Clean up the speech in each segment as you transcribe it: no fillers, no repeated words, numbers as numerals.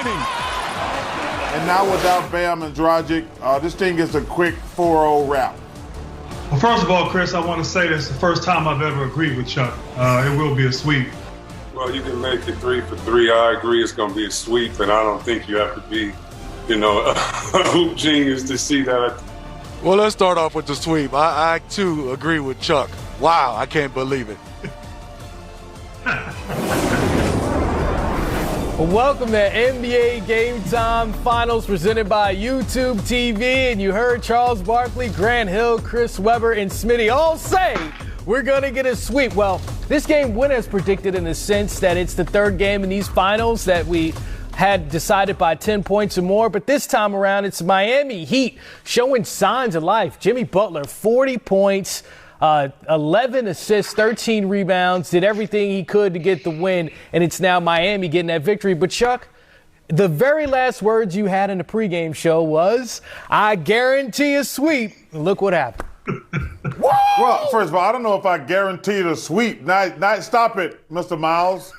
remaining. And now without Bam and Dragic, this thing is a quick 4-0 wrap. Well, first of all, Chris, I want to say this is the first time I've ever agreed with Chuck. It will be a sweep. Well, you can make it 3 for 3. I agree it's going to be a sweep, and I don't think you have to be, a hoop genius to see that. Well, let's start off with the sweep. I too, agree with Chuck. Wow, I can't believe it. Welcome to NBA Game Time Finals presented by YouTube TV. And you heard Charles Barkley, Grant Hill, Chris Webber, and Smitty all say we're going to get a sweep. Well, this game went as predicted in the sense that it's the third game in these finals that we had decided by 10 points or more. But this time around, it's Miami Heat showing signs of life. Jimmy Butler, 40 points. 11 assists, 13 rebounds, did everything he could to get the win, and it's now Miami getting that victory. But, Chuck, the very last words you had in the pregame show was, I guarantee a sweep. And look what happened. Well, first of all, I don't know if I guaranteed a sweep. Stop it, Mr. Miles.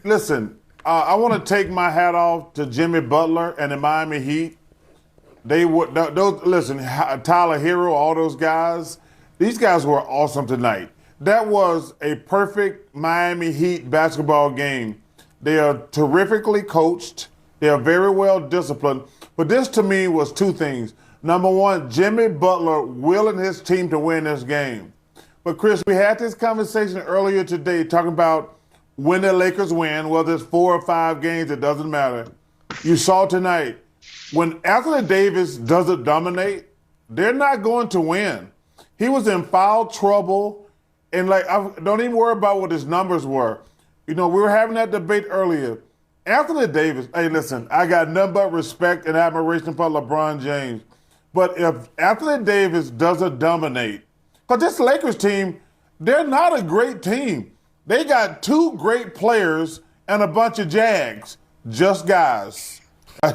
Listen, I want to take my hat off to Jimmy Butler and the Miami Heat. Listen, Tyler Hero, all those guys, these guys were awesome tonight. That was a perfect Miami Heat basketball game. They are terrifically coached. They are very well disciplined. But this, to me, was two things. Number one, Jimmy Butler willing his team to win this game. But, Chris, we had this conversation earlier today talking about when the Lakers win, whether it's 4 or 5 games, it doesn't matter. You saw tonight, when Anthony Davis doesn't dominate, they're not going to win. He was in foul trouble, and don't even worry about what his numbers were. We were having that debate earlier. Anthony Davis, hey, listen, I got nothing but respect and admiration for LeBron James. But if Anthony Davis doesn't dominate, because this Lakers team, they're not a great team. They got 2 great players and a bunch of Jags, just guys.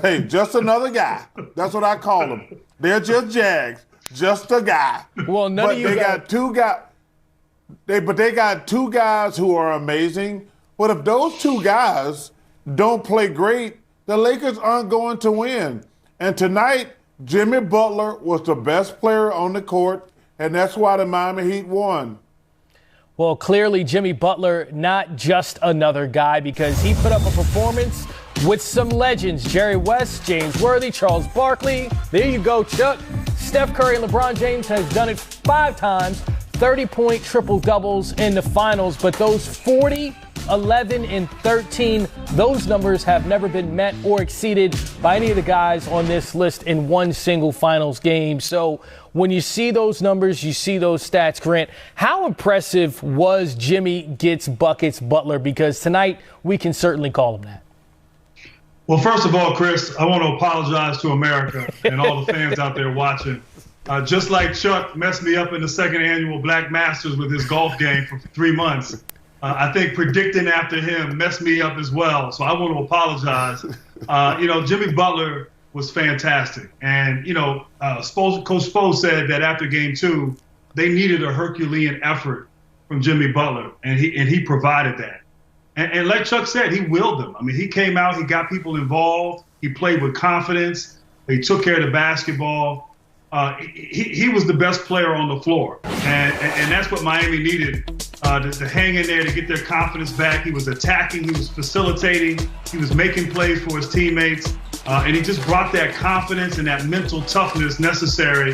Hey, just another guy. That's what I call them. They're just Jags. Just a guy. Well, they got 2 guys. They got 2 guys who are amazing. But if those 2 guys don't play great, the Lakers aren't going to win. And tonight, Jimmy Butler was the best player on the court, and that's why the Miami Heat won. Well, clearly Jimmy Butler, not just another guy, because he put up a performance with some legends. Jerry West, James Worthy, Charles Barkley. There you go, Chuck. Steph Curry and LeBron James has done it 5 times, 30-point triple-doubles in the finals. But those 40, 11, and 13, those numbers have never been met or exceeded by any of the guys on this list in one single finals game. So when you see those numbers, you see those stats, Grant, how impressive was Jimmy Gets Buckets Butler? Because tonight we can certainly call him that. Well, first of all, Chris, I want to apologize to America and all the fans out there watching. Just like Chuck messed me up in the second annual Black Masters with his golf game for 3 months, I think predicting after him messed me up as well. So I want to apologize. Jimmy Butler was fantastic. And, Coach Spo said that after game 2, they needed a Herculean effort from Jimmy Butler, and he provided that. And like Chuck said, he willed them. I mean, he came out, he got people involved, he played with confidence, he took care of the basketball. He was the best player on the floor. And that's what Miami needed, to hang in there, to get their confidence back. He was attacking, he was facilitating, he was making plays for his teammates. And he just brought that confidence and that mental toughness necessary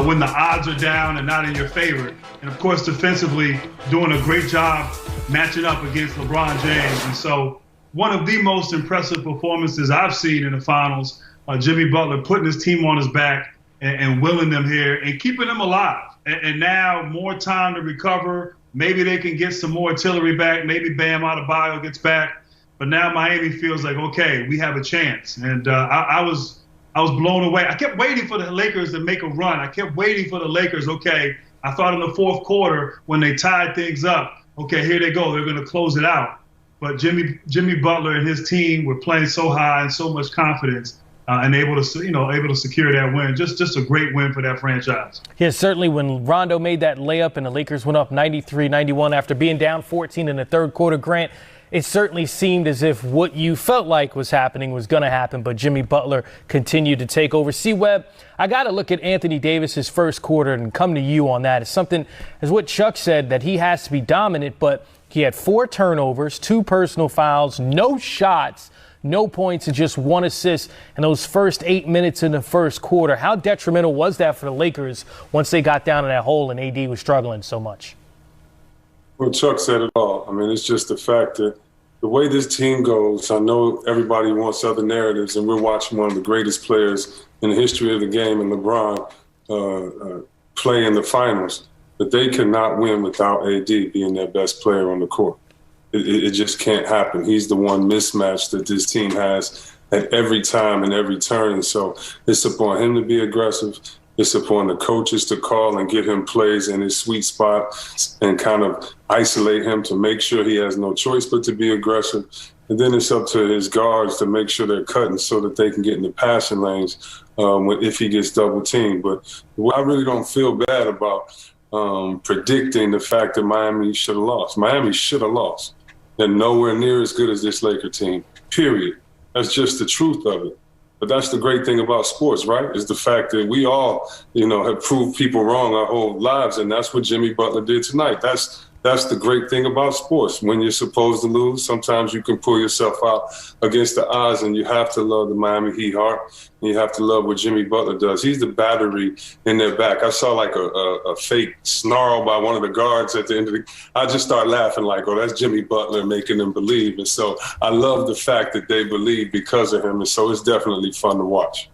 when the odds are down and not in your favor. And, of course, defensively, doing a great job matching up against LeBron James. And so one of the most impressive performances I've seen in the finals, Jimmy Butler putting his team on his back and willing them here and keeping them alive. And now more time to recover. Maybe they can get some more artillery back. Maybe Bam Adebayo gets back. But now Miami feels like, okay, we have a chance. And I was blown away. I kept waiting for the Lakers to make a run. I kept waiting for the Lakers. Okay, I thought in the fourth quarter when they tied things up, okay, here they go. They're going to close it out. But Jimmy Butler and his team were playing so high and so much confidence and able to secure that win. Just a great win for that franchise. Yeah, certainly when Rondo made that layup and the Lakers went up 93-91 after being down 14 in the third quarter, Grant, it certainly seemed as if what you felt like was happening was going to happen, but Jimmy Butler continued to take over. C-Webb, I got to look at Anthony Davis's first quarter and come to you on that. It's something, as what Chuck said, that he has to be dominant, but he had 4 turnovers, 2 personal fouls, no shots, no points, and just 1 assist in those first 8 minutes in the first quarter. How detrimental was that for the Lakers once they got down in that hole and AD was struggling so much? Well, Chuck said it all. I mean, it's just the fact that the way this team goes, I know everybody wants other narratives, and we're watching one of the greatest players in the history of the game, and LeBron, play in the finals. But they cannot win without AD being their best player on the court. It just can't happen. He's the one mismatch that this team has at every time and every turn. So it's upon him to be aggressive. It's upon the coaches to call and get him plays in his sweet spot and kind of isolate him to make sure he has no choice but to be aggressive. And then it's up to his guards to make sure they're cutting so that they can get in the passing lanes if he gets double teamed. But I really don't feel bad about predicting the fact that Miami should have lost. Miami should have lost. They're nowhere near as good as this Laker team, period. That's just the truth of it. But that's the great thing about sports, right? Is the fact that we all, have proved people wrong our whole lives, and that's what Jimmy Butler did tonight. That's the great thing about sports. When you're supposed to lose, sometimes you can pull yourself out against the odds, and you have to love the Miami Heat heart, and you have to love what Jimmy Butler does. He's the battery in their back. I saw like a fake snarl by one of the guards at the end of the – I just started laughing like, oh, that's Jimmy Butler making them believe. And so I love the fact that they believe because of him, and so it's definitely fun to watch.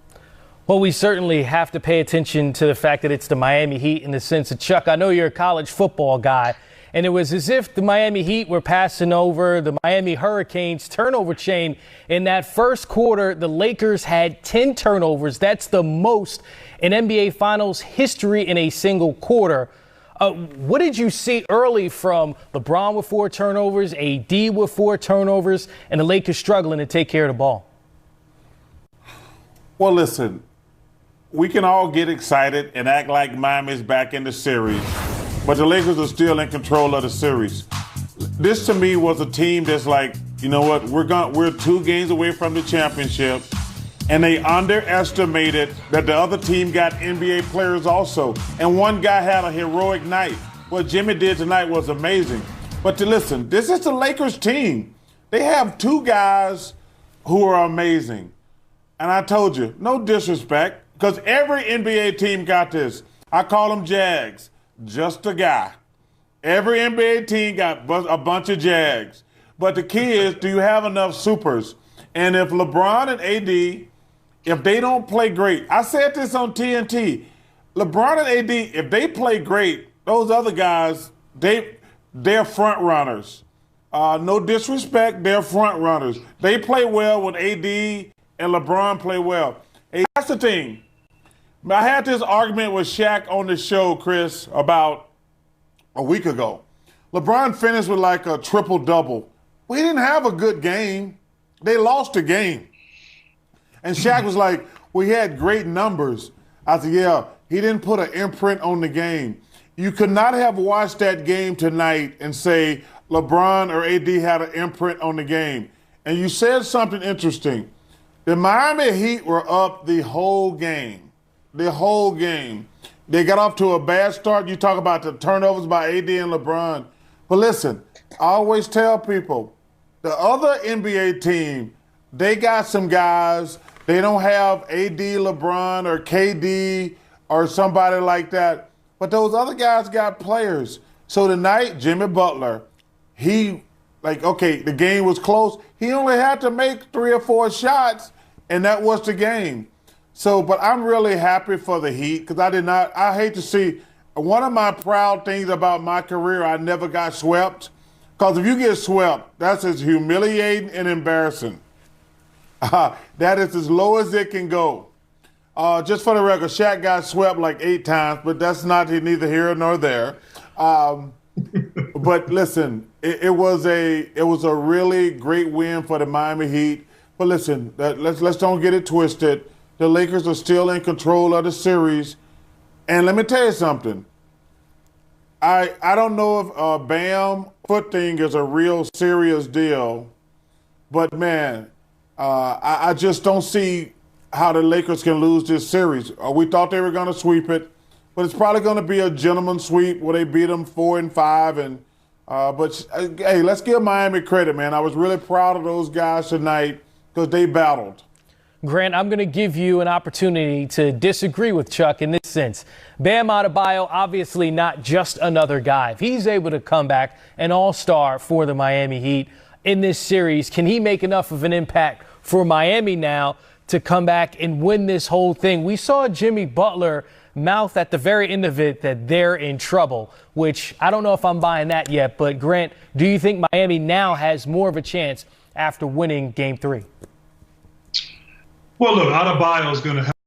Well, we certainly have to pay attention to the fact that it's the Miami Heat in the sense of, Chuck, I know you're a college football guy, and it was as if the Miami Heat were passing over the Miami Hurricanes turnover chain. In that first quarter, the Lakers had 10 turnovers. That's the most in NBA Finals history in a single quarter. What did you see early from LeBron with 4 turnovers, AD with 4 turnovers, and the Lakers struggling to take care of the ball? Well, listen, we can all get excited and act like Miami's back in the series, but the Lakers are still in control of the series. This, to me, was a team that's like, you know what, we're 2 games away from the championship, and they underestimated that the other team got NBA players also, and one guy had a heroic night. What Jimmy did tonight was amazing. But listen, this is the Lakers team. They have 2 guys who are amazing. And I told you, no disrespect, because every NBA team got this. I call them Jags. Just a guy. Every NBA team got a bunch of Jags. But the key is, do you have enough supers? And if LeBron and AD, if they don't play great, I said this on TNT, LeBron and AD, if they play great, those other guys, they're front runners. No disrespect, they're front runners. They play well when AD and LeBron play well. Hey, that's the thing. I had this argument with Shaq on the show, Chris, about a week ago. LeBron finished with like a triple-double. We didn't have a good game. They lost the game. And Shaq was like, we had great numbers. I said, yeah, he didn't put an imprint on the game. You could not have watched that game tonight and say LeBron or AD had an imprint on the game. And you said something interesting. The Miami Heat were up the whole game. The whole game. They got off to a bad start. You talk about the turnovers by AD and LeBron. But listen, I always tell people, the other NBA team, they got some guys. They don't have AD, LeBron, or KD, or somebody like that. But those other guys got players. So tonight, Jimmy Butler, the game was close. He only had to make 3 or 4 shots, and that was the game. So, but I'm really happy for the Heat because I hate to see, one of my proud things about my career, I never got swept. Because if you get swept, that's as humiliating and embarrassing. That is as low as it can go. Just for the record, Shaq got swept like 8 times, but that's neither here nor there. But listen, it was a really great win for the Miami Heat. But listen, let's don't get it twisted. The Lakers are still in control of the series. And let me tell you something. I don't know if Bam foot thing is a real serious deal, but man, I just don't see how the Lakers can lose this series. We thought they were going to sweep it, but it's probably going to be a gentleman's sweep where they beat them 4-5. And but hey, let's give Miami credit, man. I was really proud of those guys tonight because they battled. Grant, I'm going to give you an opportunity to disagree with Chuck in this sense. Bam Adebayo, obviously not just another guy. If he's able to come back an all-star for the Miami Heat in this series, can he make enough of an impact for Miami now to come back and win this whole thing? We saw Jimmy Butler mouth at the very end of it that they're in trouble, which I don't know if I'm buying that yet. But, Grant, do you think Miami now has more of a chance after winning Game 3? Well, look, Adebayo is going to